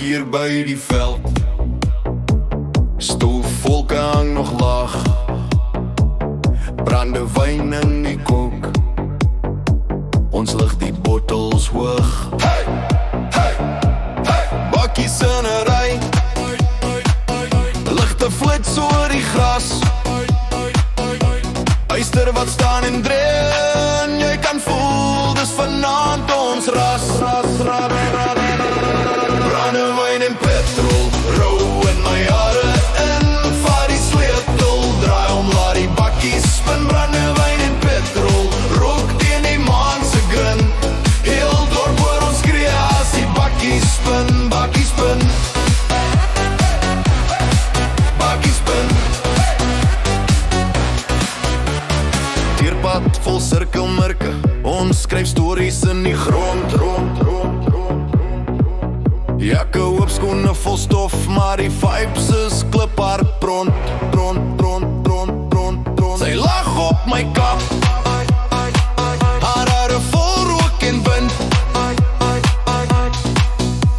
hier by die veld. Stoofvolke hang nog laag, brandewyn in die kook. Ons lig die bottels hoog. Hey, hey, hey. Bakkies in 'n ry, ligte flits oor die gras. Uister wat staan en dreun, jy kan voel, dis vanaand ons ras. Brandewyn en petrol, rou in my hare in. Vat die sleutel, draai om, laat die bakkies spin. Brandewyn en petrol, rook teen die maan se grin. Heel dorp hoor ons skree as die bakkies spin. Bakkies spin, bakkies spin. Teerpad vol sirkelmerke, ons skryf stories in die grond. Jakke oop, skoene vol stof, maar die vibes is kliphard brand. Sy lag op my kap, haar hare vol rook en wind.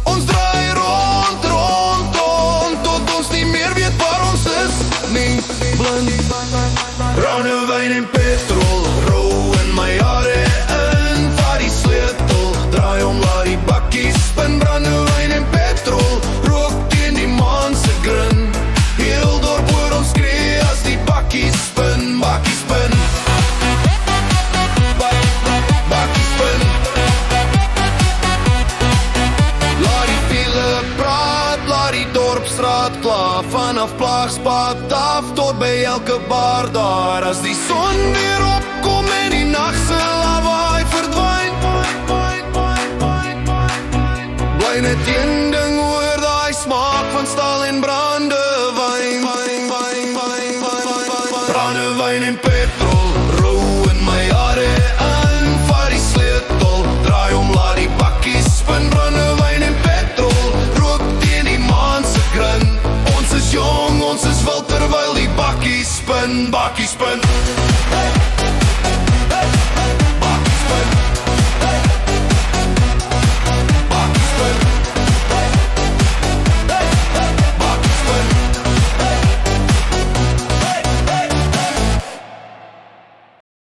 Ons draai rond, tot ons nie meer weet waar ons is nie, blind. Brandewyn en petrol, rou in my hare in. Vat die sleutel, draai om, laat die bakkies spin. Brandewyn en petrol, rook teen die maan se grin. Heel dorp hoor ons skree as die bakkies spin. Bakkies spin, bakkies spin. Laat die file praat, laat die dorpstraat klaar. Vanaf Plaagspad af tot by elke bar daar. As die son weer opkom en die nachtse lawaai verdwyn, bly net een ding oor, daai smaak van staal en brandewyn. Brandewyn en petrol.